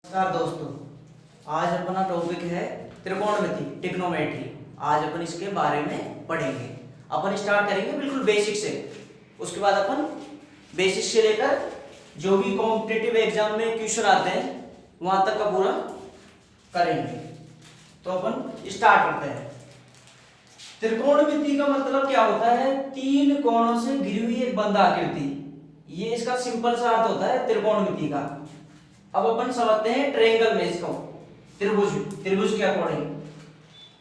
नमस्कार दोस्तों, आज अपना टॉपिक है त्रिकोणमिति ट्रिग्नोमेट्री। आज अपन इसके बारे में पढ़ेंगे। अपन स्टार्ट करेंगे बिल्कुल बेसिक से, उसके बाद अपन बेसिक से लेकर जो भी कॉम्पिटिटिव एग्जाम में क्वेश्चन आते हैं वहां तक का पूरा करेंगे। तो अपन स्टार्ट करते हैं। त्रिकोणमिति का मतलब क्या होता है? तीन कोणों से घिरी हुई एक बंद आकृति, ये इसका सिंपल सा अर्थ होता है त्रिकोणमिति का। अब अपन समझते हैं ट्रायंगल में इसको, त्रिभुज त्रिभुज के अकॉर्डिंग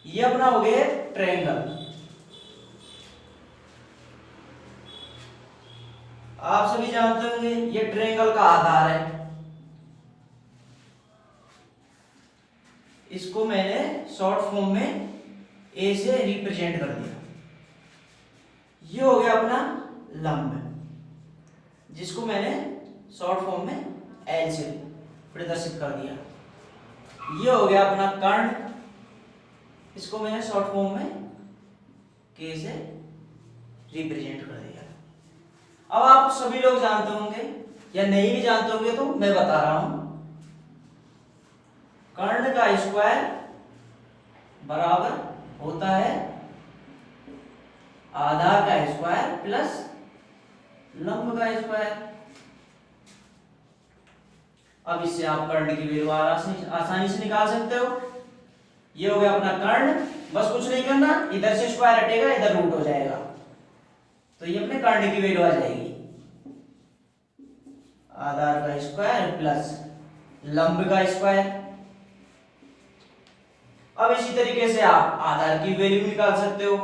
ये अपना हो गया ट्रायंगल। आप सभी जानते होंगे ये ट्रायंगल का आधार है। इसको मैंने शॉर्ट फॉर्म में ए से रिप्रेजेंट कर दिया। ये हो गया अपना लंब, जिसको मैंने शॉर्ट फॉर्म में एल से प्रदर्शित कर दिया। ये हो गया अपना कर्ण, इसको मैंने शॉर्ट फॉर्म में के से रिप्रेजेंट कर दिया। अब आप सभी लोग जानते होंगे या नहीं भी जानते होंगे तो मैं बता रहा हूं। कर्ण का स्क्वायर बराबर होता है आधार का स्क्वायर प्लस लंब का स्क्वायर। अब इससे आप कर्ण की वैल्यू आसानी से निकाल सकते हो। ये हो गया अपना कर्ण, बस कुछ नहीं करना, इधर से स्क्वायर हटेगा, इधर रूट हो जाएगा, तो ये अपने कर्ण की वैल्यू आ जाएगी आधार का स्क्वायर प्लस लंब का स्क्वायर। अब इसी तरीके से आप आधार की वैल्यू निकाल सकते हो,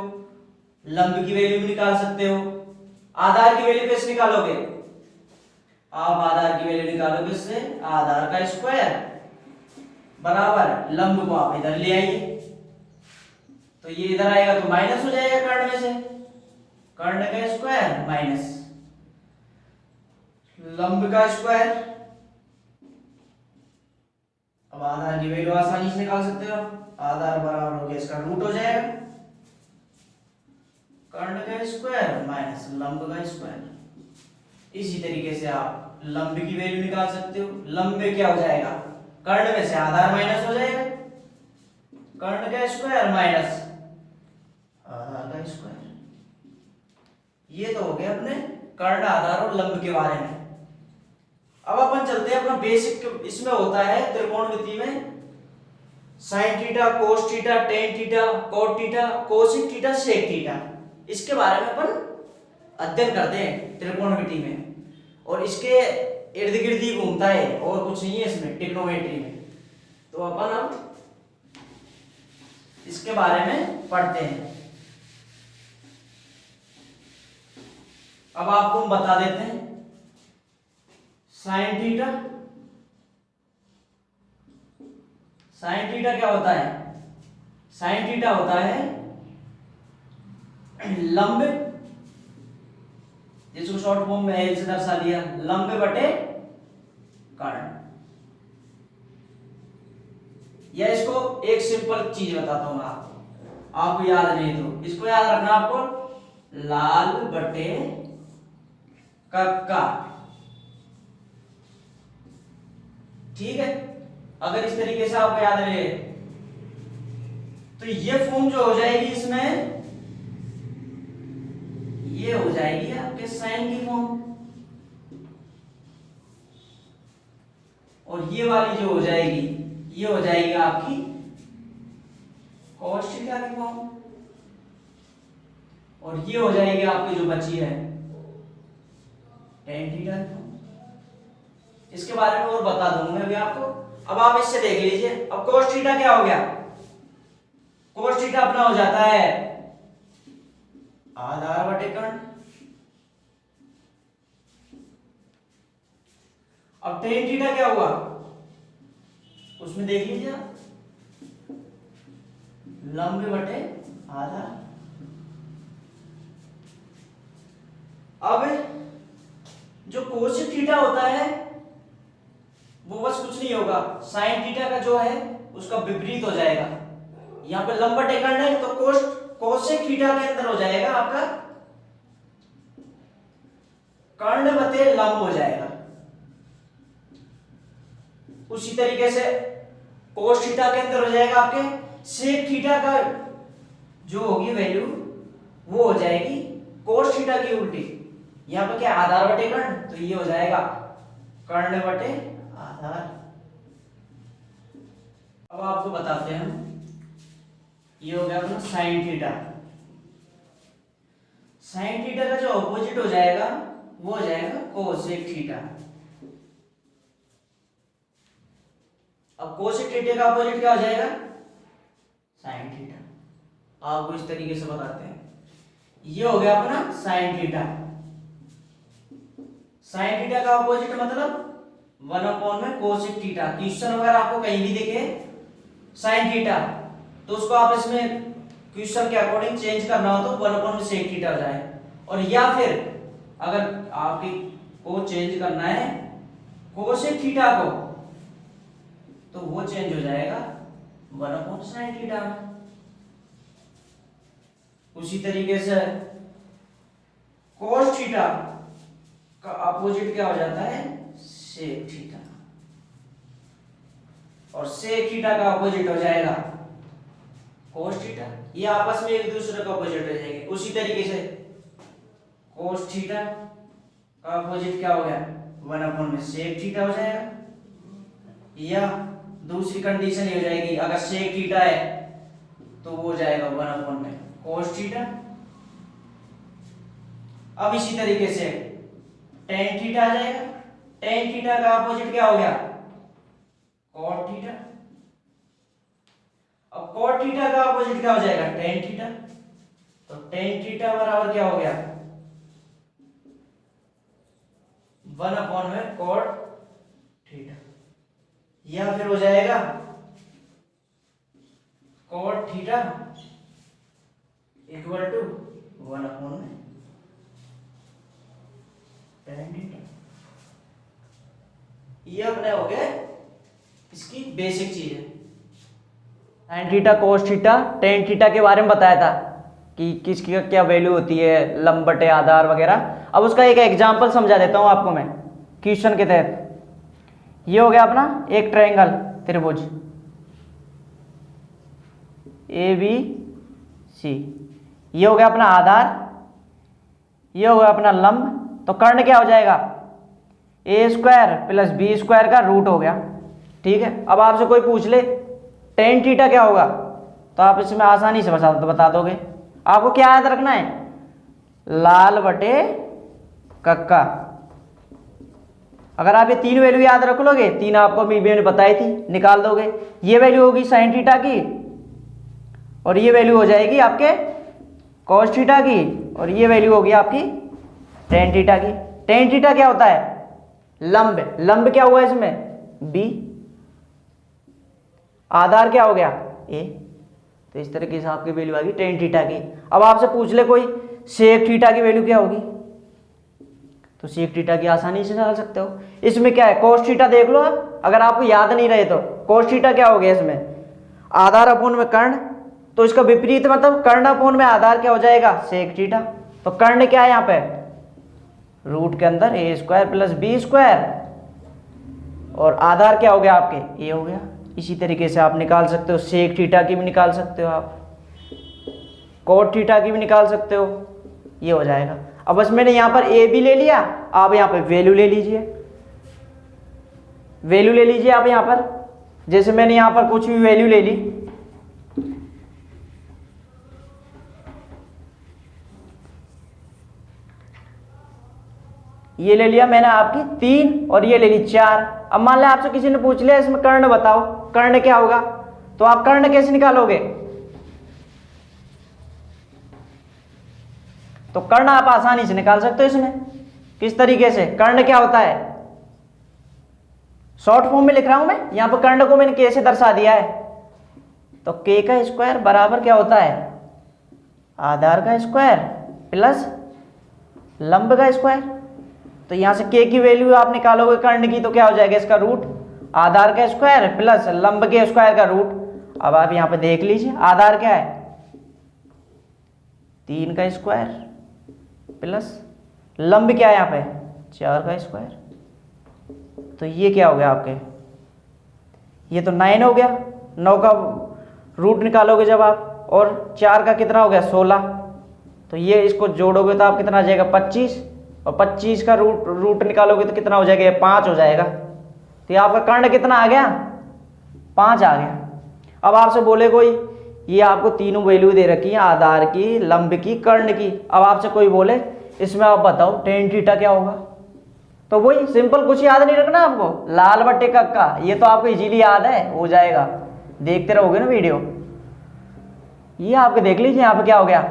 लंब की वैल्यू निकाल सकते हो। आधार की वैल्यू कैसे निकालोगे? आप आधार की वैल्यू निकालोगे इससे आधार का स्क्वायर बराबर लंब को आप इधर ले आइए, तो ये इधर आएगा तो माइनस हो जाएगा कर्ण में से, कर्ण का स्क्वायर माइनस लंब का स्क्वायर। अब आधार की वैल्यू आसानी से निकाल सकते हो, आधार बराबर हो गया इसका रूट हो जाएगा कर्ण का स्क्वायर माइनस लंब का स्क्वायर। इसी तरीके से आप लंब की वैल्यू निकाल सकते हो। लंब में क्या हो जाएगा? कर्ण में से आधार माइनस हो जाएगा, कर्ण का स्क्वायर माइनस आधार का स्क्वायर। ये तो हो गया अपने कर्ण, आधार और लंब के बारे में। अब अपन चलते हैं अपना बेसिक। इसमें होता है त्रिकोणमिति में sine theta, cos theta, tan theta, cot theta, cosec theta, sec theta. इसके बारे में अपन अध्ययन करते हैं त्रिकोणमिति में, और इसके इर्द गिर्द ही घूमता है, और कुछ नहीं है इसमें ट्रिग्नोमेट्री में। तो अपन अब इसके बारे में पढ़ते हैं। अब आपको हम बता देते हैं साइन थीटा। साइन थीटा क्या होता है? साइन थीटा होता है लंब, जिसको शॉर्ट फॉर्म में एल से दर्शा दिया, लंब बटे कर्ण। या इसको एक सिंपल चीज बताता हूं आपको याद नहीं तो इसको याद रखना आपको, लाल बटे कक्का। ठीक है, अगर इस तरीके से आपको याद रहे तो ये फॉर्म जो हो जाएगी इसमें, ये हो जाएगी आपके साइन की फॉर्म, और ये वाली जो हो जाएगी ये हो जाएगी आपकी cos थीटा की फॉर्म, और ये हो जाएगी आपकी जो बची है tan थीटा की फॉर्म। इसके बारे में और बता दूंगा अभी आपको। अब आप इससे देख लीजिए। अब cos थीटा क्या हो गया? cos थीटा अपना हो जाता है आधार बटे कर्ण। अब टेन थीटा क्या हुआ उसमें देख लीजिए आप, लंब बटे आधार। अब जो कोसेक थीटा होता है वो बस कुछ नहीं होगा, साइन थीटा का जो है उसका विपरीत हो जाएगा। यहां पे लंब बटे कर्ण है तो कोसेक थीटा के अंदर हो जाएगा आपका कर्ण बटे लंब हो जाएगा। उसी तरीके से कोस थीटा के अंदर हो जाएगा आपके सेक थीटा का जो होगी वैल्यू वो हो जाएगी कोस थीटा की उल्टी। यहाँ पे क्या आधार बटे कर्ण, तो ये हो जाएगा कर्ण बटे आधार। अब आपको बताते हैं, ये हो गया अपना साइन थीटा। साइन थीटा का जो ऑपोजिट हो जाएगा वो हो जाएगा कोसेक थीटा। अब कोसेक थीटा का ऑपोजिट क्या हो जाएगा, साइन थीटा। आपको इस तरीके से बताते हैं, ये हो गया अपना साइन थीटा। साइन थीटा का ऑपोजिट मतलब 1 में कोसेक थीटा। क्वेश्चन वगैरह आपको कहीं भी दिखे साइन थीटा तो उसको आप इसमें क्वेश्चन के अकॉर्डिंग चेंज करना हो तो 1 में सेक थीटा हो जाए, और या फिर अगर आपकी को चेंज करना है कोसेक थीटा को तो वो चेंज हो जाएगा 1 साइन थीटा में। उसी तरीके से कोस थीटा का अपोजिट क्या हो जाता है, सेक थीटा, और सेक थीटा का अपोजिट हो जाएगा कोस थीटा। ये आपस में एक दूसरे का अपोजिट हो जाएंगे। उसी तरीके से कोस थीटा का अपोजिट क्या हो गया, 1 में सेक थीटा हो जाएगा। या दूसरी कंडीशन ये हो जाएगी, अगर सेक थीटा है तो वो हो जाएगा 1 में कोस थीटा। अब इसी तरीके से टेन थीटा आ जाएगा। टेन थीटा का अपोजिट क्या हो गया, कॉट थीटा। अब कॉट थीटा का अपोजिट क्या हो जाएगा, टेन थीटा। तो टेन थीटा बराबर क्या हो गया, 1 में कॉट थीटा। या फिर हो जाएगा कॉट थीटा इक्वल टू 1 में टेन थीटा। ये अपने हो गए इसकी बेसिक चीज है। Sine theta, cos theta, tan theta के बारे में बताया था कि किसकी क्या वैल्यू होती है, लंब बटे आधार वगैरह। अब उसका एक एग्जांपल समझा देता हूं आपको मैं क्वेश्चन के तहत। ये हो गया अपना एक ट्रायंगल त्रिभुज ABC। ये हो गया अपना आधार, ये हो गया अपना लंब। तो कर्ण क्या हो जाएगा, A² प्लस B² का रूट हो गया। ठीक है, अब आपसे कोई पूछ ले टेन थीटा क्या होगा तो आप इसमें आसानी से बता दोगे। आपको क्या याद रखना है, लाल बटे कक्का। अगर आप ये तीन वैल्यू याद रख लोगे, तीन आपको मैंने बताई थी, निकाल दोगे। ये वैल्यू होगी साइन थीटा की, और ये वैल्यू हो जाएगी आपके कॉस थीटा की, और ये वैल्यू होगी आपकी टेन थीटा की। टेन थीटा क्या होता है, लंब। लंब क्या हुआ इसमें, B। आधार क्या हो गया, A। तो इस तरीके से आपकी वैल्यू आ गई टेन थीटा की। अब आपसे पूछ ले कोई सेक थीटा की वैल्यू क्या होगी, तो सेक थीटा की आसानी से निकाल सकते हो। इसमें क्या है, कोस थीटा देख लो आप, अगर आपको याद नहीं रहे तो कोस थीटा क्या हो गया इसमें, आधार अपोन में कर्ण। तो इसका विपरीत मतलब कर्ण अपोन में आधार क्या हो जाएगा, सेक थीटा। तो कर्ण क्या है यहाँ पे, रूट के अंदर A² प्लस B², और आधार क्या हो गया आपके, A हो गया। इसी तरीके से आप निकाल सकते हो, सेक थीटा की भी निकाल सकते हो आप, कोट थीटा की भी निकाल सकते हो, ये हो जाएगा। अब बस मैंने यहाँ पर A भी ले लिया, आप यहाँ पे वैल्यू ले लीजिए, वैल्यू ले लीजिए आप यहाँ पर। जैसे मैंने यहाँ पर कुछ भी वैल्यू ले ली, ये ले लिया मैंने आपकी 3, और ये ले ली 4। अब मान लिया आपसे किसी ने पूछ लिया इसमें कर्ण बताओ, कर्ण क्या होगा, तो आप कर्ण कैसे निकालोगे, तो कर्ण आप आसानी से निकाल सकते हो इसमें। किस तरीके से, कर्ण क्या होता है, शॉर्ट फॉर्म में लिख रहा हूं मैं, यहां पर कर्ण को मैंने कैसे दर्शा दिया है, तो k का स्क्वायर बराबर क्या होता है, आधार का स्क्वायर प्लस लंब का स्क्वायर। तो यहां से k की वैल्यू आप निकालोगे कर्ण की, तो क्या हो जाएगा इसका रूट, आधार का स्क्वायर प्लस लंब के स्क्वायर का रूट। अब आप यहां पे देख लीजिए, आधार क्या है 3 का स्क्वायर प्लस लंब क्या है यहाँ पे 4 का स्क्वायर। तो ये क्या हो गया आपके ये तो 9 हो गया, 9 का रूट निकालोगे जब आप, और 4 का कितना हो गया 16, तो ये इसको जोड़ोगे तो आप कितना आ जाएगा 25, और 25 का रूट निकालोगे तो कितना हो जाएगा, ये 5 हो जाएगा। तो ये आपका कर्ण कितना आ गया, 5 आ गया। अब आपसे बोले कोई, ये आपको तीनों वैल्यू दे रखी है, आधार की, लंब की, कर्ण की। अब आपसे कोई बोले इसमें आप बताओ टेन थीटा क्या होगा, तो वही सिंपल, कुछ याद नहीं रखना आपको, लाल बट्टे कक्का, ये तो आपको इजीली याद है, हो जाएगा, देखते रहोगे ना वीडियो। ये आपके देख लीजिए यहाँ पे क्या हो गया,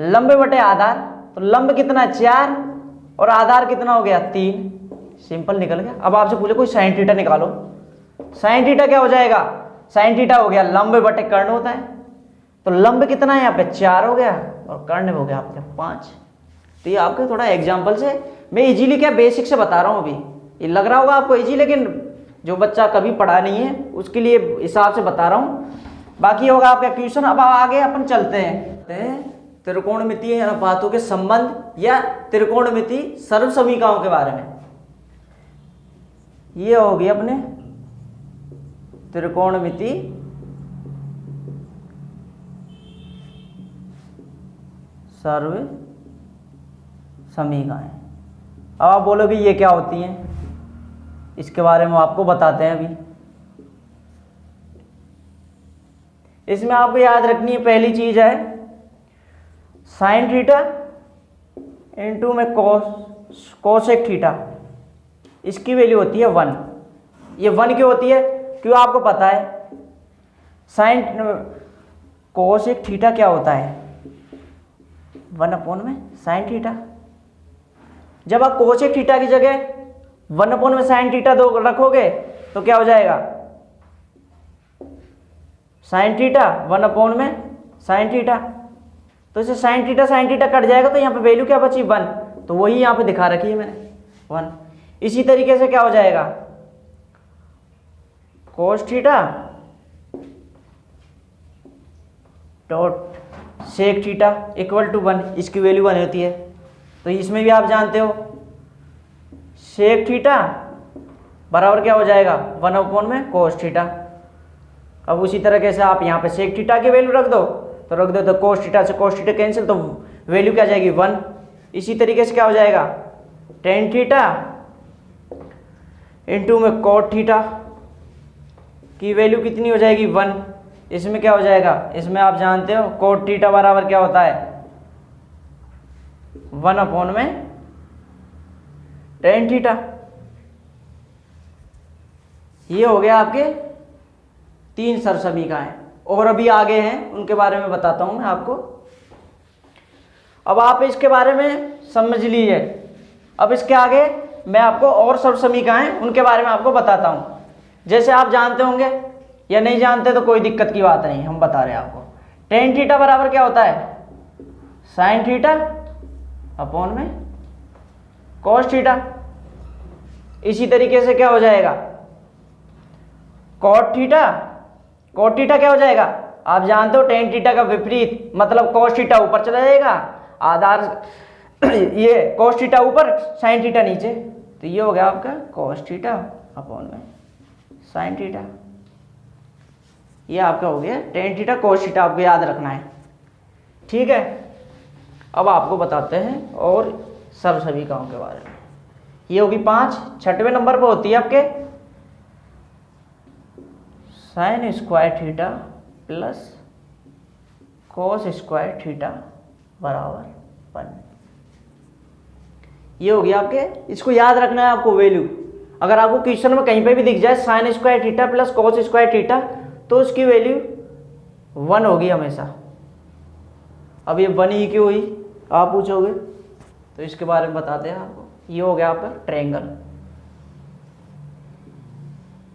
लंब बटे आधार, तो लंब कितना 4 और आधार कितना हो गया 3, सिंपल निकल गया। अब आपसे पूछे कोई साइन थीटा निकालो, साइन थीटा क्या हो जाएगा, साइन थीटा हो गया लंब बटे कर्ण होता है, तो लंब कितना है यहाँ पे 4 हो गया और कर्ण हो गया आपके 5। तो ये आपके थोड़ा एग्जाम्पल से मैं इजीली क्या बेसिक से बता रहा हूँ, अभी ये लग रहा होगा आपको इजी, लेकिन जो बच्चा कभी पढ़ा नहीं है उसके लिए हिसाब से बता रहा हूँ, बाकी होगा आपका क्वेश्चन। अब आगे अपन चलते हैं त्रिकोणमितीय अनुपातों के संबंध या त्रिकोणमिति सर्व समीकरणों के बारे में। ये होगी अपने त्रिकोणमिति सर्व समीकरण। अब आप बोलोगे ये क्या होती हैं, इसके बारे में आपको बताते हैं अभी। इसमें आपको याद रखनी है, पहली चीज है साइन थीटा इनटू में कोसेक थीटा, इसकी वैल्यू होती है 1। ये 1 क्यों होती है, क्यों आपको पता है, साइन कोसेक थीटा क्या होता है 1 अपॉन में साइन थीटा। जब आप कोसेक थीटा की जगह 1 अपॉन में साइन थीटा दो रखोगे तो क्या हो जाएगा, साइन थीटा 1 अपॉन में साइन थीटा, तो इसे साइन थीटा कट जाएगा, तो यहाँ पे वैल्यू क्या बची 1, तो वही यहाँ पे दिखा रखी है मैंने 1। इसी तरीके से क्या हो जाएगा, cos theta dot sec theta equal to 1, इसकी वैल्यू 1 होती है। तो इसमें भी आप जानते हो सेक थीटा बराबर क्या हो जाएगा 1 अपॉन में कोस थीटा। अब उसी तरीके से आप यहाँ पे सेक थीटा की वैल्यू रख दो, तो कोस थीटा से कोस थीटा कैंसिल, तो वैल्यू क्या जाएगी 1। इसी तरीके से क्या हो जाएगा टेन थीटा इंटू में कोट थीटा की वैल्यू कितनी हो जाएगी 1। इसमें क्या हो जाएगा, इसमें आप जानते हो कोट थीटा बराबर क्या होता है 1 अपॉन में टेन थीटा। ये हो गया आपके 3 सर्व समीकरण, और अभी आगे हैं उनके बारे में बताता हूं मैं आपको। अब आप इसके बारे में समझ लीजिए, अब इसके आगे मैं आपको और सर्व समीकरण उनके बारे में आपको बताता हूं। जैसे आप जानते होंगे या नहीं जानते तो कोई दिक्कत की बात नहीं, हम बता रहे हैं आपको। टेन थीटा बराबर क्या होता है साइन थीटा अपॉन में कॉस थीटा। इसी तरीके से क्या हो जाएगा कॉट थीटा क्या हो जाएगा, आप जानते हो टेन थीटा का विपरीत, मतलब कॉस थीटा ऊपर चला जाएगा, आधार ये कॉस थीटा ऊपर साइन थीटा नीचे, तो ये हो गया आपका कॉस थीटा अपॉन में साइन थीटा। ये आपका हो गया टेन थीटा कॉस थीटा, आपको याद रखना है, ठीक है। अब आपको बताते हैं और सर्व समीकरणों के बारे में। ये होगी 5। 6वें नंबर पर होती है आपके sine square theta plus cos square theta बराबर 1। ये हो गया आपके, इसको याद रखना है आपको वैल्यू। अगर आपको क्वेश्चन में कहीं पे भी दिख जाए sine square theta plus cos square theta, तो उसकी वैल्यू 1 होगी हमेशा। अब ये 1 ही क्यों हुई आप पूछोगे, तो इसके बारे में बताते हैं आपको। ये हो गया आपका ट्रायंगल,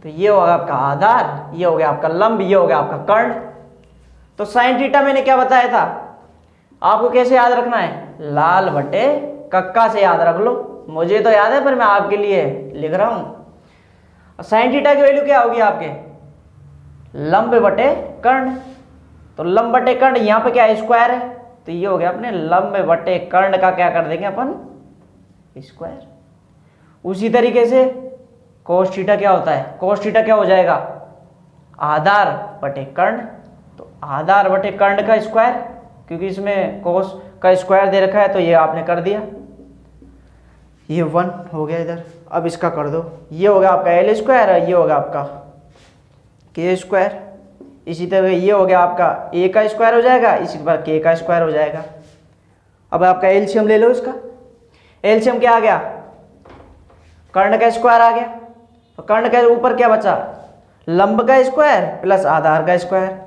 तो ये होगा आपका आधार, ये हो गया आपका लंब, ये हो गया आपका कर्ण। तो साइन थीटा मैंने क्या बताया था आपको, कैसे याद रखना है, लाल बटे कक्का से याद रख लो। मुझे तो याद है पर मैं आपके लिए लिख रहा हूं। साइन थीटा की वैल्यू क्या होगी आपके लंब बटे कर्ण, तो लंब बटे कर्ण यहाँ पे क्या है स्क्वायर है, तो ये हो गया अपने लंब बटे कर्ण का क्या कर देंगे अपन स्क्वायर। उसी तरीके से कोस थीटा क्या होता है, कोस थीटा क्या हो जाएगा आधार बटे कर्ण, तो आधार बटे कर्ण का स्क्वायर, क्योंकि इसमें कोस का स्क्वायर दे रखा है तो ये आपने कर दिया, ये 1 हो गया इधर। अब इसका कर दो, ये होगा आपका एल स्क्वायर और ये होगा आपका के स्क्वायर। इसी तरह ये हो गया आपका ए का स्क्वायर हो जाएगा, इसी के बाद के का स्क्वायर हो जाएगा। अब आपका एलसीएम ले लो इसका, एलसीएम क्या आ गया, कर्ण का स्क्वायर आ गया, तो कर्ण के ऊपर क्या बचा, लंब का स्क्वायर प्लस आधार का स्क्वायर।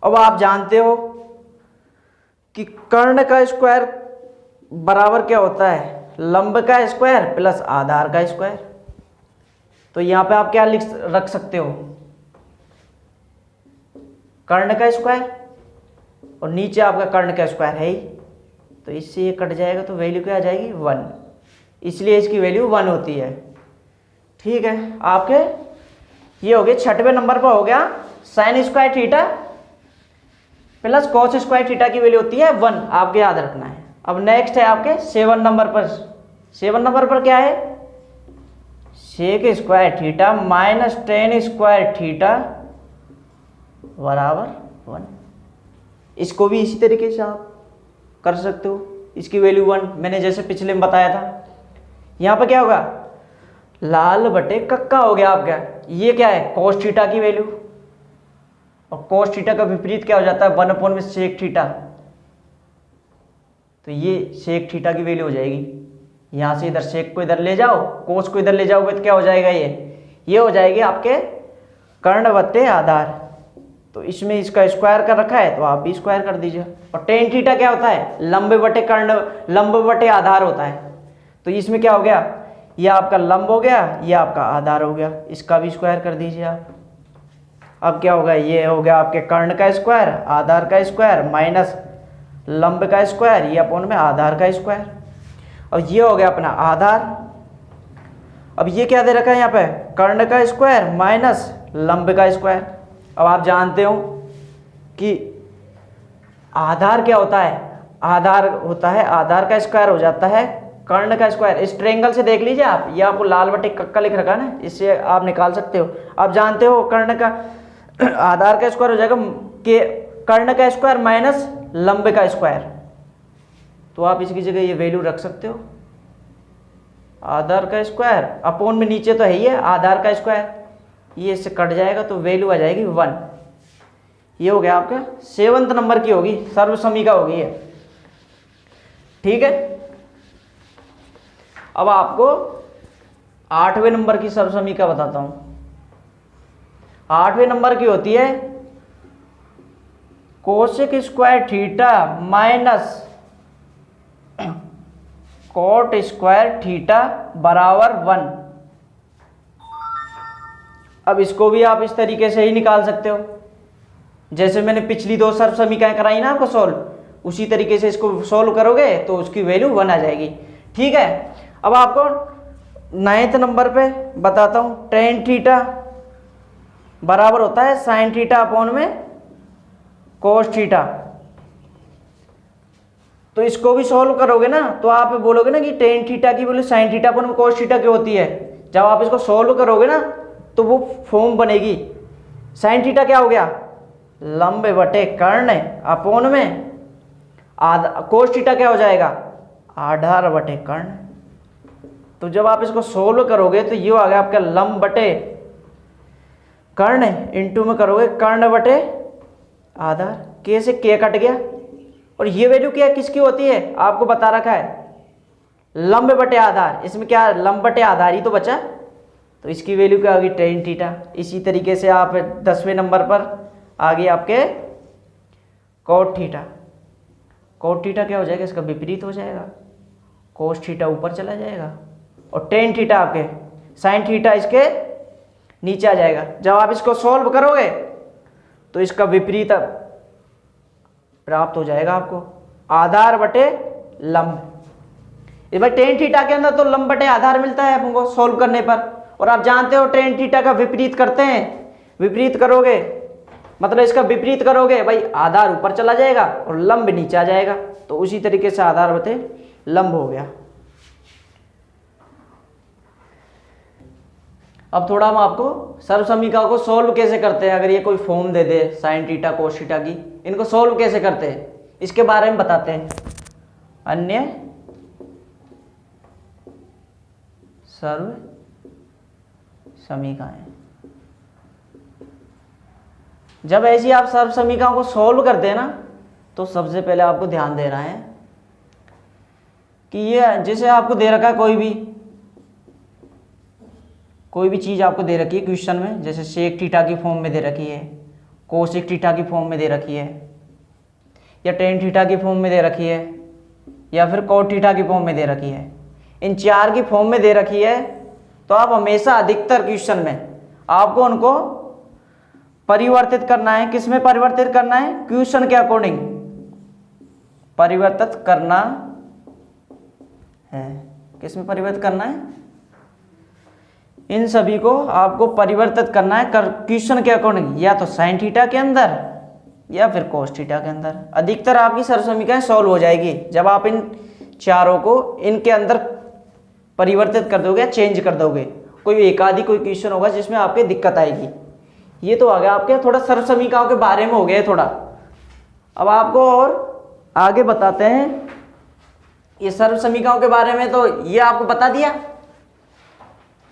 अब आप जानते हो कि कर्ण का स्क्वायर बराबर क्या होता है, लंब का स्क्वायर प्लस आधार का स्क्वायर। तो यहां पे आप क्या रख सकते हो, कर्ण का स्क्वायर और नीचे आपका कर्ण का स्क्वायर है ही, तो इससे ये कट जाएगा तो वैल्यू क्या आ जाएगी 1, इसलिए इसकी वैल्यू 1 होती है। ठीक है, आपके ये हो गए 6वें नंबर पर हो गया sine square theta plus cos square theta की वैल्यू होती है 1, आपके याद रखना है। अब नेक्स्ट है आपके 7 नंबर पर, 7 नंबर पर क्या है, sec square theta minus tan square theta बराबर 1। इसको भी इसी तरीके से आप कर सकते हो, इसकी वैल्यू 1 मैंने जैसे पिछले में बताया था। यहाँ पर क्या होगा, लाल बटे कक्का हो गया आपका, ये क्या है कोस थीटा की वैल्यू, और कोस थीटा का विपरीत क्या हो जाता है 1 में सेक थीटा, तो ये सेक थीटा की वैल्यू हो जाएगी। यहाँ से इधर सेक को इधर ले जाओ, कोस को इधर ले जाओगे तो क्या हो जाएगा, ये हो जाएगी आपके कर्ण बटे आधार। तो इसमें इसका स्क्वायर कर रखा है तो आप भी स्क्वायर कर दीजिए। और टेन थीटा क्या होता है, लंब बटे कर्ण, लंब बटे आधार होता है। तो इसमें क्या हो गया, ये आपका लंब हो गया, ये आपका आधार हो गया, इसका भी स्क्वायर कर दीजिए आप। अब क्या होगा, ये हो गया आपके कर्ण का स्क्वायर, आधार का स्क्वायर माइनस लंब का स्क्वायर, ये अपोन में आधार का स्क्वायर, और ये हो गया अपना आधार। अब ये क्या दे रखा है यहाँ पे, कर्ण का स्क्वायर माइनस लंब का स्क्वायर। अब आप जानते हो कि आधार क्या होता है, आधार होता है, आधार का स्क्वायर हो जाता है कर्ण का स्क्वायर। इस ट्रायंगल से देख लीजिए आप, ये आपको लाल बटे कक्का लिख रखा है ना, इससे आप निकाल सकते हो। आप जानते हो कर्ण का आधार का स्क्वायर हो जाएगा कि कर्ण का स्क्वायर माइनस लंब का स्क्वायर, तो आप इसकी जगह ये वैल्यू रख सकते हो, आधार का स्क्वायर अपोन में नीचे तो है ही है आधार का स्क्वायर, ये इससे कट जाएगा तो वैल्यू आ जाएगी 1। ये हो गया आपका 7 नंबर की होगी, सर्वसमीका होगी ये। ठीक है, अब आपको 8वें नंबर की सर्वसमीका बताता हूं। 8वें नंबर की होती है cosec square theta minus cot square theta बराबर 1। अब इसको भी आप इस तरीके से ही निकाल सकते हो, जैसे मैंने पिछली 2 सर्वसमीकाएं कराई ना आपको सॉल्व, उसी तरीके से इसको सॉल्व करोगे तो उसकी वैल्यू 1 आ जाएगी। ठीक है, अब आपको 9th नंबर पे बताता हूं, टेन थीटा बराबर होता है साइन थीटा अपॉन में कोस थीटा। तो इसको भी सॉल्व करोगे ना तो आप बोलोगे ना कि टेन थीटा की वैल्यू साइन थीटा अपॉन में कोस थीटा की होती है। जब आप इसको सॉल्व करोगे ना तो वो फॉर्म बनेगी, साइन थीटा क्या हो गया, लंब बटे कर्ण अपॉन में कोस थीटा क्या हो जाएगा, आधार बटे कर्ण। तो जब आप इसको सोल्व करोगे तो ये आ गया आपका लंब बटे कर्ण, इंटू में करोगे कर्ण बटे आधार, के से के कट गया, और ये वैल्यू क्या किसकी होती है आपको बता रखा है, लंब बटे आधार। इसमें क्या लंब बटे आधार ही तो बचा, तो इसकी वैल्यू क्या होगी टेन थीटा। इसी तरीके से आप 10वें नंबर पर आगे आपके कोट थीटा, कोट थीटा क्या हो जाएगा, इसका विपरीत हो जाएगा, कोस थीटा ऊपर चला जाएगा, और टेन थीटा आपके साइन थीटा इसके नीचे आ जाएगा। जब आप इसको सॉल्व करोगे तो इसका विपरीत प्राप्त हो जाएगा आपको, आधार बटे लंब। इस बार टेन थीटा के अंदर तो लंब बटे आधार मिलता है आपको सॉल्व करने पर, और आप जानते हो टेन थीटा का विपरीत करते हैं, विपरीत करोगे मतलब इसका विपरीत करोगे भाई आधार ऊपर चला जाएगा और लंब नीचे आ जाएगा, तो उसी तरीके से आधार बटे लंब हो गया। अब थोड़ा हम आपको सर्व समीकरण को सोल्व कैसे करते हैं, अगर ये कोई फॉर्म दे दे साइन थीटा कोस थीटा की, इनको सोल्व कैसे करते हैं इसके बारे में बताते हैं। अन्य सर्व समीकरण, जब ऐसी आप सर्व समीकरण को सोल्व करते हैं ना, तो सबसे पहले आपको ध्यान देना है कि ये जैसे आपको दे रखा है कोई भी चीज़ आपको दे रखी है क्वेश्चन में, जैसे सेक थीटा की फॉर्म में दे रखी है, कोसेक थीटा की फॉर्म में दे रखी है, या टेन थीटा की फॉर्म में दे रखी है, या फिर कोट थीटा की फॉर्म में दे रखी है, इन चार की फॉर्म में दे रखी है, तो आप हमेशा अधिकतर क्वेश्चन में आपको उनको परिवर्तित करना है। किस में परिवर्तित करना है? क्वेश्चन के अकॉर्डिंग परिवर्तित करना है। किस में परिवर्तित करना है? इन सभी को आपको परिवर्तित करना है क्वेश्चन के अकॉर्डिंग, या तो साइन थीटा के अंदर या फिर कोस थीटा के अंदर। अधिकतर आपकी सर्व समीकरण सॉल्व हो जाएगी जब आप इन चारों को इनके अंदर परिवर्तित कर दोगे या चेंज कर दोगे। कोई एक आधी कोई क्वेश्चन होगा जिसमें आपके दिक्कत आएगी। ये तो आ गया आपके थोड़ा सर्व समीकरणों के बारे में हो गया थोड़ा। अब आपको और आगे बताते हैं ये सर्व समीकरणों के बारे में। तो ये आपको बता दिया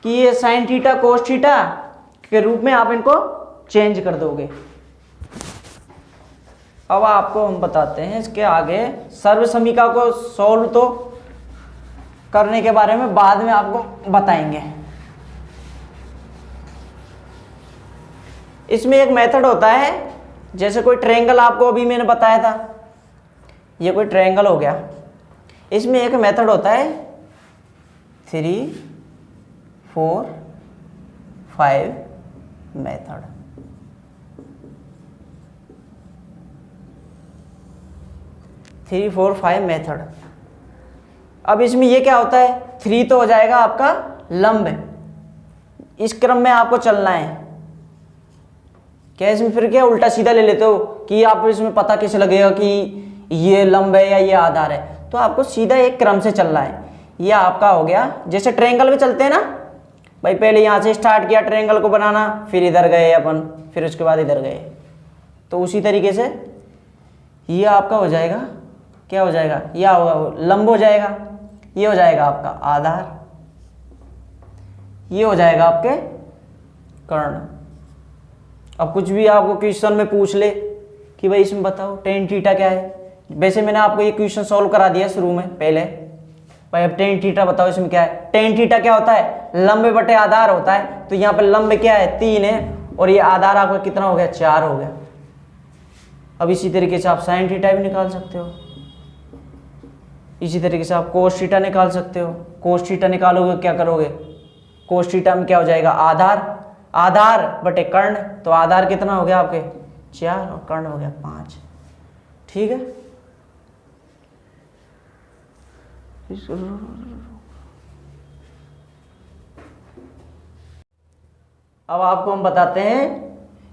कि ये साइन थीटा कोस थीटा के रूप में आप इनको चेंज कर दोगे। अब आपको हम बताते हैं इसके आगे सर्व समीकरण को सॉल्व तो करने के बारे में बाद में आपको बताएंगे। इसमें एक मेथड होता है, जैसे कोई ट्रायंगल आपको अभी मैंने बताया था, ये कोई ट्रायंगल हो गया, इसमें एक मेथड होता है 3, 4, 5 method. Three four five method. अब इसमें ये क्या होता है, 3 तो हो जाएगा आपका लंब, इस क्रम में आपको चलना है। क्या इसमें फिर क्या उल्टा सीधा ले लेते हो कि आप इसमें पता कैसे लगेगा कि ये लंब है या ये आधार है? तो आपको सीधा एक क्रम से चलना है। ये आपका हो गया, जैसे ट्रायंगल में चलते हैं ना भाई, पहले यहाँ से स्टार्ट किया ट्रायंगल को बनाना, फिर इधर गए अपन, फिर उसके बाद इधर गए। तो उसी तरीके से ये आपका हो जाएगा, क्या हो जाएगा, यह होगा लंब हो जाएगा, ये हो जाएगा आपका आधार, ये हो जाएगा आपके कर्ण। अब कुछ भी आपको क्वेश्चन में पूछ ले कि भाई इसमें बताओ टेन थीटा क्या है, वैसे मैंने आपको ये क्वेश्चन सॉल्व करा दिया शुरू में पहले, भाई अब टेन थीटा बताओ इसमें क्या है। टेन थीटा क्या होता है, लंब बटे आधार होता है। तो यहाँ पे लंब क्या है 3 है, और ये आधार आपका कितना हो गया 4 हो गया। अब इसी तरीके से आप साइन थीटा भी निकाल सकते हो, इसी तरीके से आप कोस थीटा निकाल सकते हो। कोस थीटा निकालोगे क्या करोगे, कोस थीटा में क्या हो जाएगा आधार, आधार बटे कर्ण, तो आधार कितना हो गया आपके 4 और कर्ण हो गया 5। ठीक है, अब आपको हम बताते हैं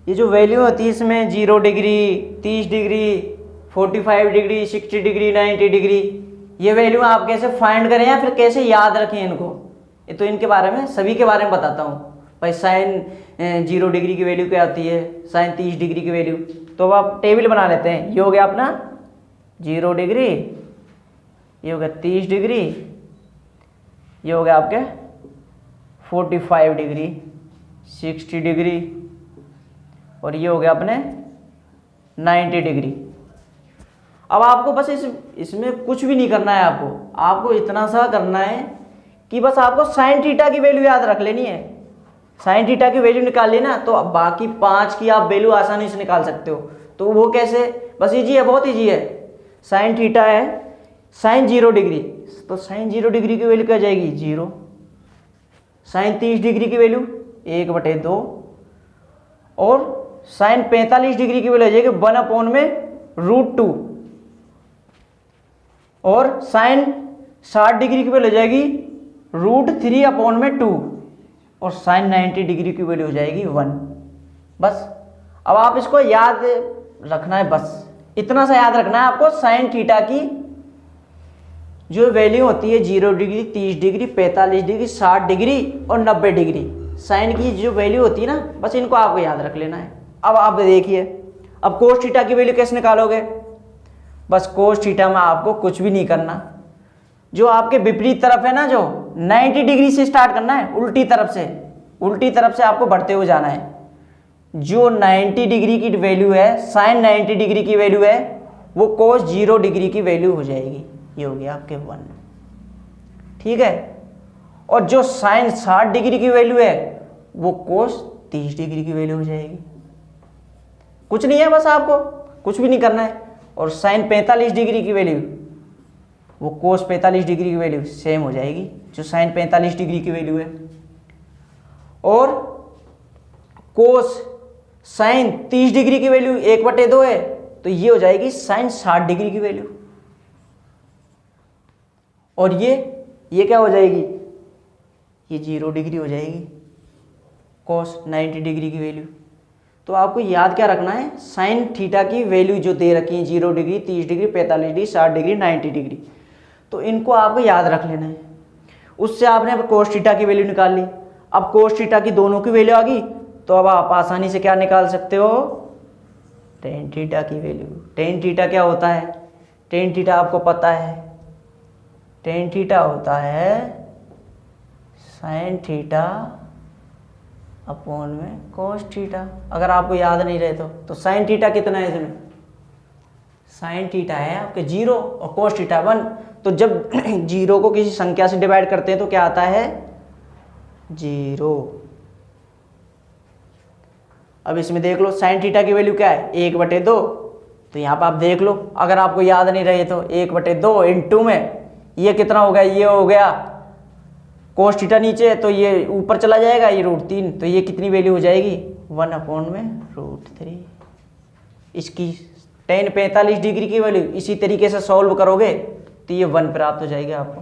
ये जो वैल्यू होती है इसमें 0 degree, 30 degree, 45 degree, 60 degree, 90 degree, ये वैल्यू आप कैसे फाइंड करें या फिर कैसे याद रखें इनको, ये तो इनके बारे में सभी के बारे में बताता हूँ। भाई साइन 0 डिग्री की वैल्यू क्या होती है, साइन 30 डिग्री की वैल्यू, तो अब आप टेबल बना लेते हैं। ये हो गया अपना 0 डिग्री, ये हो गया 30 डिग्री, ये हो गया आपके 45 डिग्री, 60 डिग्री, और ये हो गया अपने 90 डिग्री। अब आपको बस इसमें कुछ भी नहीं करना है, आपको इतना सा करना है कि बस आपको साइन थीटा की वैल्यू याद रख लेनी है। साइन थीटा की वैल्यू निकाल लेना, तो अब बाकी 5 की आप वैल्यू आसानी से निकाल सकते हो। तो वो कैसे, बस इजी है, बहुत इजी है। साइन थीटा है साइन 0 डिग्री, तो साइन 0 डिग्री की वैल्यू क्या जाएगी 0। साइन 30 डिग्री की वैल्यू 1/2, और साइन 45 डिग्री की वैल्यू आ जाएगी 1/√2, और साइन 60 डिग्री की वैल्यू हो जाएगी √3/2, और साइन 90 डिग्री की वैल्यू हो जाएगी 1। बस अब आप इसको याद रखना है, बस इतना सा याद रखना है आपको। साइन थीटा की जो वैल्यू होती है 0 डिग्री, 30 डिग्री, 45 डिग्री, 60 डिग्री और 90 डिग्री, साइन की जो वैल्यू होती है ना, बस इनको आपको याद रख लेना है। अब आप देखिए, अब कोस थीटा की वैल्यू कैसे निकालोगे? बस कोस थीटा में आपको कुछ भी नहीं करना, जो आपके विपरीत तरफ है ना, जो 90 डिग्री से स्टार्ट करना है, उल्टी तरफ से आपको बढ़ते हुए जाना है। जो 90 डिग्री की वैल्यू है, साइन 90 डिग्री की वैल्यू है, वो कोस 0 डिग्री की वैल्यू हो जाएगी। ये हो गया आपके 1, ठीक है। और जो साइन 60 डिग्री की वैल्यू है, वो कोस 30 डिग्री की वैल्यू हो जाएगी। कुछ नहीं है, बस आपको कुछ भी नहीं करना है। और साइन 45 डिग्री की वैल्यू, वो कोस 45 डिग्री की वैल्यू सेम हो जाएगी, जो साइन 45 डिग्री की वैल्यू है। और कोस साइन 30 डिग्री की वैल्यू 1/2 है, तो ये हो जाएगी साइन 60 डिग्री की वैल्यू। और ये क्या हो जाएगी? ये 0 डिग्री हो जाएगी, कोस 90 डिग्री की वैल्यू। तो आपको याद क्या रखना है? साइन थीटा की वैल्यू जो दे रखी है 0 degree, 30 degree, 45 degree, 60 degree, 90 degree, तो इनको आपको याद रख लेना है। उससे आपने अब कोस थीटा की वैल्यू निकाल ली। अब कोस थीटा की दोनों की वैल्यू आ गई, तो अब आप आसानी से क्या निकाल सकते हो? टेन थीटा की वैल्यू। टेन थीटा क्या होता है? टेन थीटा आपको पता है, टेन थीटा होता है साइन थीटा अपॉन में कोस थीटा। अगर आपको याद नहीं रहे तो साइन थीटा कितना है इसमें? साइन थीटा है आपके 0 और कोस थीटा 1। तो जब 0 को किसी संख्या से डिवाइड करते हैं तो क्या आता है? 0। अब इसमें देख लो साइन थीटा की वैल्यू क्या है? 1/2। तो यहाँ पर आप देख लो, अगर आपको याद नहीं रहे तो 1/2 इंटू में ये कितना हो गया? ये हो गया कोस थीटा नीचे, तो ये ऊपर चला जाएगा, ये √3। तो ये कितनी वैल्यू हो जाएगी? 1/√3। इसकी टेन 45 डिग्री की वैल्यू इसी तरीके से सॉल्व करोगे तो ये 1 प्राप्त हो जाएगी आपको।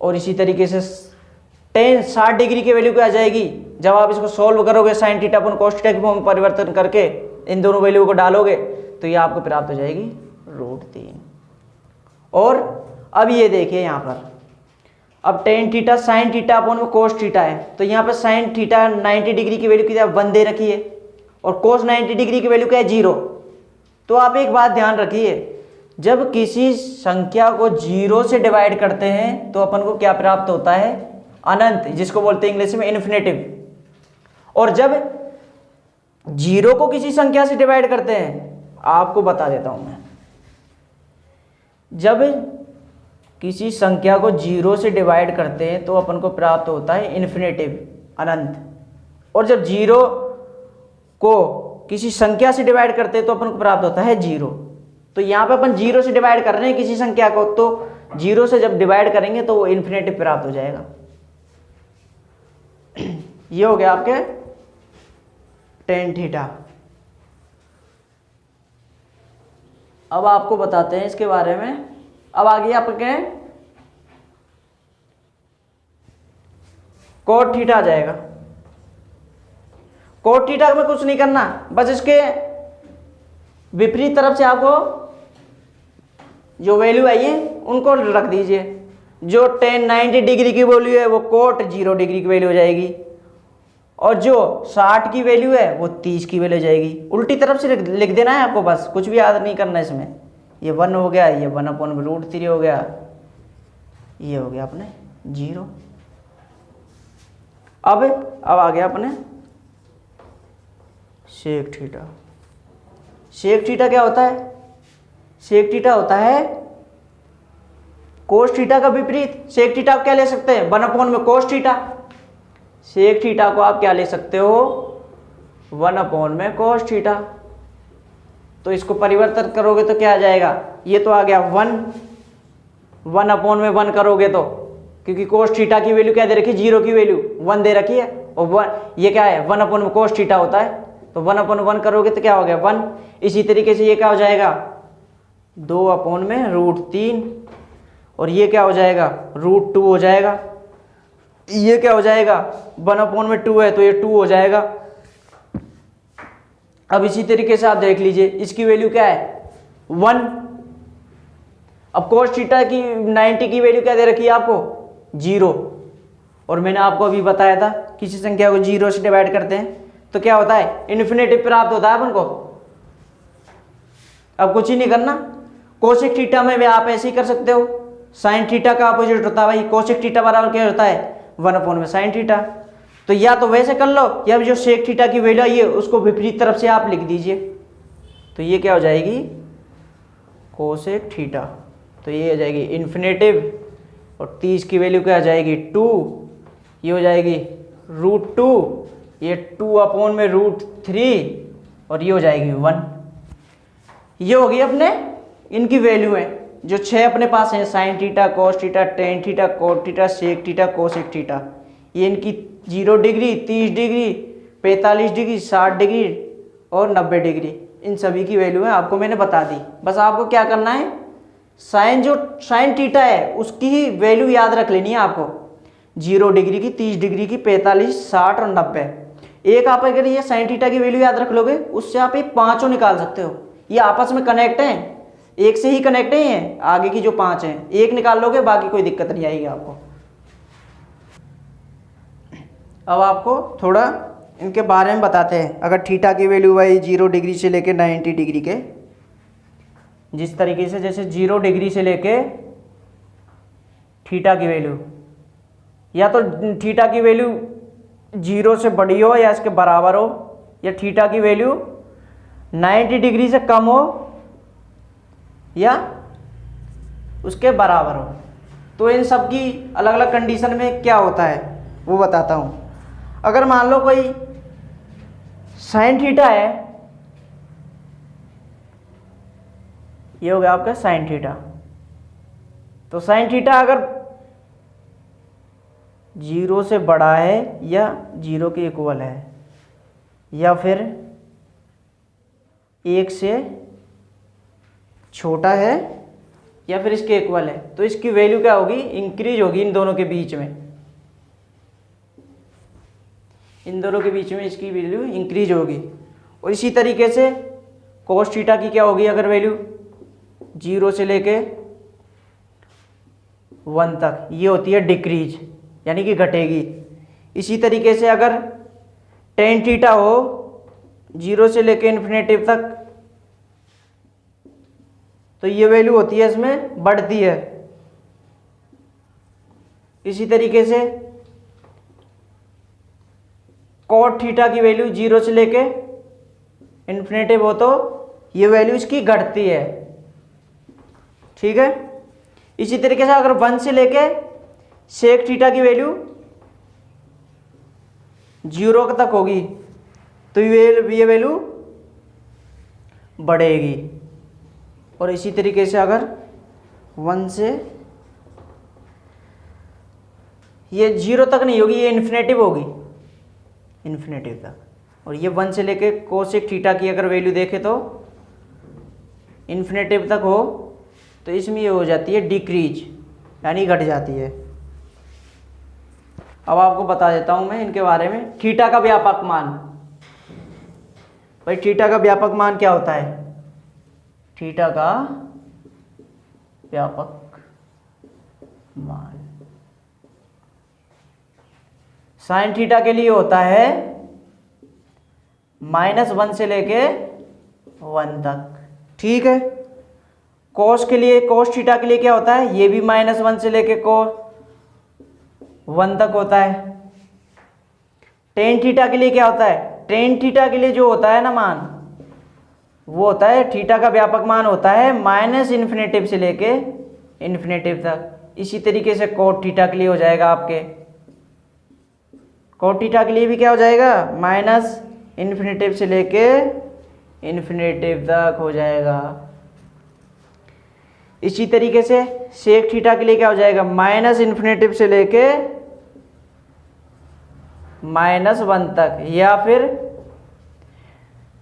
और इसी तरीके से टेन 60 डिग्री की वैल्यू क्या आ जाएगी? जब आप इसको सॉल्व करोगे साइन थीटा अपन कोस थीटा की फॉर्म में परिवर्तन करके इन दोनों वैल्यू को डालोगे तो ये आपको प्राप्त हो जाएगी √3। और अब ये देखिए यहाँ पर, अब टेन थीटा साइन थीटा अपन में कोस थीटा है, तो यहाँ पर साइन थीटा 90 डिग्री की वैल्यू क्या 1 दे रखी है, और कोस 90 डिग्री की वैल्यू क्या है? 0। तो आप एक बात ध्यान रखिए, जब किसी संख्या को 0 से डिवाइड करते हैं तो अपन को क्या प्राप्त होता है? अनंत, जिसको बोलते हैं इंग्लिश में इन्फिनेटिव। और जब 0 को किसी संख्या से डिवाइड करते हैं, आपको बता देता हूं मैं, जब किसी संख्या को 0 से डिवाइड करते हैं तो अपन को प्राप्त होता है इन्फिनेटिव, अनंत। और जब 0 को किसी संख्या से डिवाइड करते हैं तो अपन को प्राप्त होता है 0। तो यहाँ पे अपन 0 से डिवाइड कर रहे हैं किसी संख्या को, तो 0 से जब डिवाइड करेंगे तो वो इन्फिनेटिव प्राप्त हो जाएगा। ये हो गया आपके टेन थीटा। अब आपको बताते हैं इसके बारे में। अब आगे आपके कोट थीटा आ जाएगा। कोट थीटा में कुछ नहीं करना, बस इसके विपरीत तरफ से आपको जो वैल्यू आई है उनको रख दीजिए। जो टेन 90 डिग्री की वैल्यू है वो कोट 0 डिग्री की वैल्यू हो जाएगी, और जो 60 की वैल्यू है वो 30 की वैल्यू हो जाएगी। उल्टी तरफ से लिख देना है आपको, बस कुछ भी याद नहीं करना इसमें। ये 1 हो गया, ये 1/√3 हो गया, ये हो गया अपने 0। अब आ गया अपने सेक थीटा। सेक थीटा क्या होता है? सेक थीटा होता है कोस थीटा का विपरीत। सेक थीटा आप क्या ले सकते हैं? 1 में कोस थीटा। सेक थीटा को आप क्या ले सकते हो? 1 में कोस थीटा। तो इसको परिवर्तन करोगे तो क्या आ जाएगा? ये तो आ गया 1 में 1 करोगे तो, क्योंकि कोस थीटा की वैल्यू क्या दे रखी है? 0 की वैल्यू 1 दे रखी है, और 1 ये क्या है? 1 में कोस थीटा होता है। तो 1 करोगे तो क्या हो गया? 1। इसी तरीके से ये क्या हो जाएगा? 2 में √3, और ये क्या हो जाएगा? √2 हो जाएगा। ये क्या हो जाएगा? 1 में 2 है तो ये 2 हो जाएगा। अब इसी तरीके से आप देख लीजिए, इसकी वैल्यू क्या है? 1। अब कोस थीटा की 90 की वैल्यू क्या दे रखी है आपको? 0। और मैंने आपको अभी बताया था किसी संख्या को 0 से डिवाइड करते हैं तो क्या होता है, इन्फिनेटिव प्राप्त होता है अपन को। अब कुछ ही नहीं करना, कोसेक थीटा में भी आप ऐसे ही कर सकते हो। साइन थीटा का अपोजिट होता है भाई, कोसेक थीटा बराबर क्या होता है, 1 में साइन थीटा। तो या तो वैसे कर लो, या जो सेक थीटा की वैल्यू आई है उसको विपरीत तरफ से आप लिख दीजिए। तो ये क्या हो जाएगी, कोसेक थीटा। तो ये हो जाएगी इन्फिनेटिव, और 30 की वैल्यू क्या हो जाएगी 2, ये हो जाएगी √2, ये 2/√3, और ये हो जाएगी 1। ये होगी अपने इनकी वैल्यू है जो 6 अपने पास है, sine theta, cos theta, tan theta, cot theta, sec theta, cosec theta. ये इनकी 0 डिग्री, 30 डिग्री, 45 डिग्री, 60 डिग्री और 90 डिग्री, इन सभी की वैल्यू है, आपको मैंने बता दी। बस आपको क्या करना है, साइन थीटा है उसकी ही वैल्यू याद रख लेनी है आपको, 0 डिग्री की, 30 डिग्री की, 45, 60 और 90। एक आप अगर ये साइन थीटा की वैल्यू याद रख लोगे, उससे आप ये पांचों निकाल सकते हो। ये आपस में कनेक्ट हैं, एक से ही कनेक्ट हैं, आगे की जो 5 हैं, एक निकाल लोगे बाकी कोई दिक्कत नहीं आएगी आपको। अब आपको थोड़ा इनके बारे में बताते हैं। अगर थीटा की वैल्यू भाई 0 डिग्री से लेके 90 डिग्री के, जिस तरीके से जैसे 0 डिग्री से लेके थीटा की वैल्यू, या तो थीटा की वैल्यू 0 से बड़ी हो या इसके बराबर हो, या थीटा की वैल्यू 90 डिग्री से कम हो या उसके बराबर हो। तो इन सब की अलग अलग कंडीशन में क्या होता है वो बताता हूँ। अगर मान लो कोई साइन थीटा है, ये हो गया आपका साइन थीटा। तो साइन थीटा अगर 0 से बड़ा है या 0 के इक्वल है, या फिर 1 से छोटा है, या फिर इसके इक्वल है, तो इसकी वैल्यू क्या होगी, इंक्रीज होगी इन दोनों के बीच में। इन दोनों के बीच में इसकी वैल्यू इंक्रीज होगी। और इसी तरीके से कोस थीटा की क्या होगी, अगर वैल्यू 0 से लेके 1 तक, ये होती है डिक्रीज, यानी कि घटेगी। इसी तरीके से अगर टेन थीटा हो 0 से लेके इन्फिनेटिव तक, तो ये वैल्यू होती है इसमें बढ़ती है। इसी तरीके से कोट थीटा की वैल्यू 0 से लेके इन्फिनेटिव हो तो ये वैल्यू इसकी घटती है, ठीक है। इसी तरीके से अगर 1 से लेके सेक थीटा की वैल्यू 0 तक होगी तो ये वैल्यू बढ़ेगी। और इसी तरीके से अगर 1 से ये 0 तक नहीं होगी, ये इन्फिनेटिव होगी, इन्फिनेटिव तक। और ये 1 से लेके कोसेक थीटा की अगर वैल्यू देखें तो इन्फिनेटिव तक हो तो इसमें ये हो जाती है डिक्रीज, यानी घट जाती है। अब आपको बता देता हूं मैं इनके बारे में। थीटा का व्यापक मान, भाई थीटा का व्यापक मान क्या होता है, थीटा का व्यापक मान साइन थीटा के लिए होता है -1 से लेके 1 तक, ठीक है। कोस के लिए, कोस थीटा के लिए क्या होता है, ये भी -1 से लेके -1 तक होता है। टेन थीटा के लिए क्या होता है, टेन थीटा के लिए जो होता है ना मान, वो होता है, थीटा का व्यापक मान होता है -इन्फिनेटिव से लेके इन्फिनेटिव तक। इसी तरीके से कोट थीटा के लिए हो जाएगा आपके, कोट थीटा के लिए भी क्या हो जाएगा, -इन्फिनेटिव से लेके इन्फिनेटिव तक हो जाएगा। इसी तरीके से सेक थीटा के लिए क्या हो जाएगा, -इन्फिनेटिव से लेके -1 तक, या फिर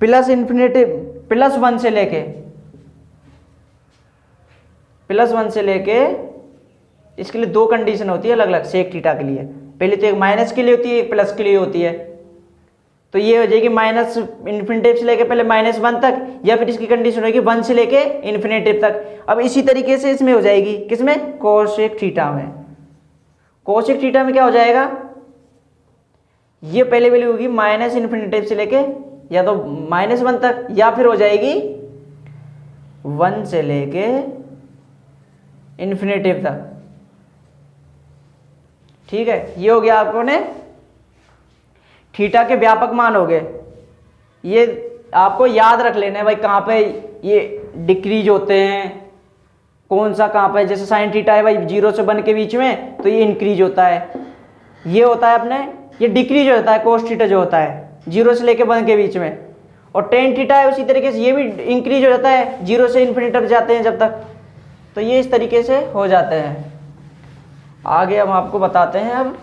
+1 से लेके इसके लिए 2 कंडीशन होती है अलग अलग सेक थीटा के लिए। पहले तो एक माइनस के लिए होती है, एक प्लस के लिए होती है। तो ये हो जाएगी -इन्फिनेटिव से लेके पहले -1 तक, या फिर इसकी कंडीशन होगी 1 से लेके इन्फिनेटिव तक। अब इसी तरीके से इसमें हो जाएगी, किसमें, कोसेक थीटा में। कोसेक थीटा में क्या हो जाएगा, ये पहले वैल्यू होगी माइनस इन्फिनिटिव से लेके या तो -1 तक, या फिर हो जाएगी 1 से लेके इन्फिनिटिव तक। ठीक है, ये हो गया आपको ने थीटा के व्यापक मान हो गए। ये आपको याद रख लेना है भाई, कहाँ पे ये डिक्रीज होते हैं, कौन सा कहाँ पे, जैसे साइन थीटा है भाई 0 से 1 के बीच में, तो ये इंक्रीज होता है, ये होता है अपने, ये डिक्रीज होता है कोस थीटा जो होता है 0 से लेके 1 के बीच में। और टेन थीटा है उसी तरीके से, ये भी इंक्रीज हो जाता है 0 से इन्फिनिटी जाते हैं जब तक, तो ये इस तरीके से हो जाते हैं। आगे हम आपको बताते हैं अब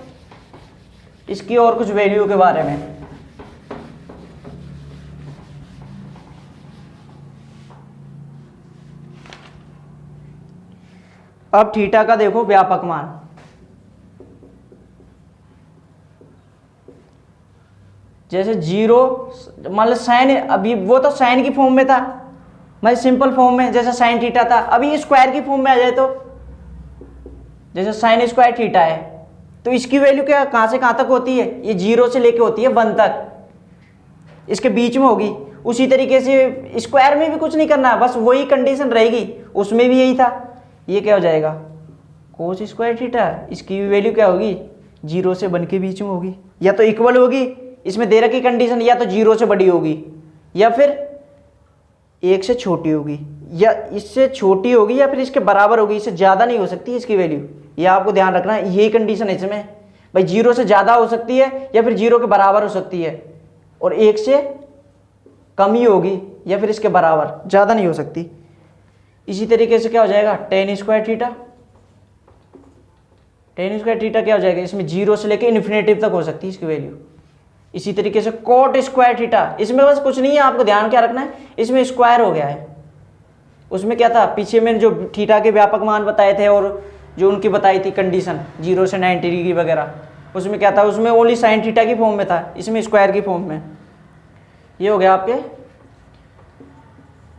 इसकी और कुछ वैल्यू के बारे में। अब थीटा का देखो व्यापक मान, जैसे 0 मान लो साइन, अभी वो तो साइन की फॉर्म में था, मैं सिंपल फॉर्म में जैसे साइन थीटा था, अभी स्क्वायर की फॉर्म में आ जाए तो जैसे साइन स्क्वायर थीटा है, तो इसकी वैल्यू क्या कहाँ से कहाँ तक होती है, ये 0 से लेके होती है 1 तक, इसके बीच में होगी। उसी तरीके से स्क्वायर में भी कुछ नहीं करना, बस वही कंडीशन रहेगी, उसमें भी यही था। ये क्या हो जाएगा कोस स्क्वायर थीटा, इसकी वैल्यू क्या होगी 0 से 1 के बीच में होगी, या तो इक्वल होगी, इसमें दे रखी कंडीशन, या तो 0 से बड़ी होगी या फिर 1 से छोटी होगी, या इससे छोटी होगी या फिर इसके बराबर होगी, इससे ज़्यादा नहीं हो सकती इसकी वैल्यू। ये आपको ध्यान रखना है, यही कंडीशन है इसमें भाई, 0 से ज़्यादा हो सकती है या फिर 0 के बराबर हो सकती है, और 1 से कम ही होगी या फिर इसके बराबर, ज़्यादा नहीं हो सकती। इसी तरीके से क्या हो जाएगा ten square theta, ten square theta क्या हो जाएगा, इसमें 0 से लेकर इन्फिनिटी तक हो सकती है इसकी वैल्यू। इसी तरीके से कोट स्क्वायर थीटा, इसमें बस कुछ नहीं है, आपको ध्यान क्या रखना है, इसमें स्क्वायर हो गया है, उसमें क्या था पीछे मैंने जो थीटा के व्यापक मान बताए थे और जो उनकी बताई थी कंडीशन 0 से 90 डिग्री वगैरह, उसमें क्या था, उसमें ओनली साइन थीटा की फॉर्म में था, इसमें स्क्वायर की फॉर्म में। ये हो गया आपके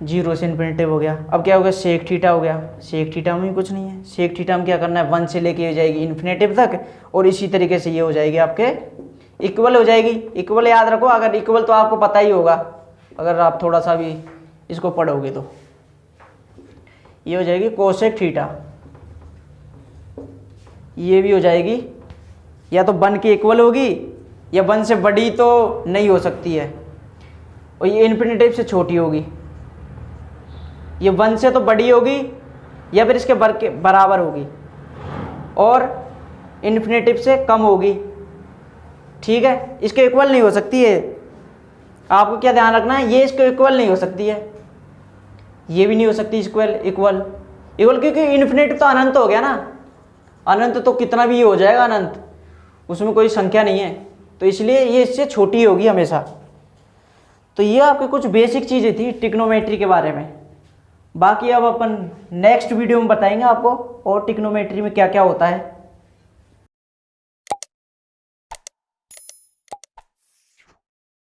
0 से इन्फिनिटी हो गया। अब क्या हो गया सेक थीटा हो गया, सेक थीटा में भी कुछ नहीं है, सेक थीटा में क्या करना है 1 से लेके हो जाएगी इन्फिनिटी तक, और इसी तरीके से ये हो जाएगी आपके इक्वल हो जाएगी। इक्वल याद रखो, अगर इक्वल तो आपको पता ही होगा अगर आप थोड़ा सा भी इसको पढ़ोगे तो। ये हो जाएगी कोसेक थीटा, ये भी हो जाएगी या तो 1 के इक्वल होगी या 1 से बड़ी तो नहीं हो सकती है, और ये इन्फिनिटी से छोटी होगी, ये 1 से तो बड़ी होगी या फिर इसके बराबर होगी, और इन्फिनिटी से कम होगी। ठीक है, इसके इक्वल नहीं हो सकती है, आपको क्या ध्यान रखना है, ये इसके इक्वल नहीं हो सकती है, ये भी नहीं हो सकती इक्वल, इक्वल क्योंकि इन्फिनिटी तो अनंत हो गया ना, अनंत तो कितना भी हो जाएगा अनंत, उसमें कोई संख्या नहीं है, तो इसलिए ये इससे छोटी होगी हमेशा। तो ये आपके कुछ बेसिक चीज़ें थी ट्रिग्नोमेट्री के बारे में। बाकी अब अपन नेक्स्ट वीडियो में बताएंगे आपको और ट्रिग्नोमेट्री में क्या क्या होता है।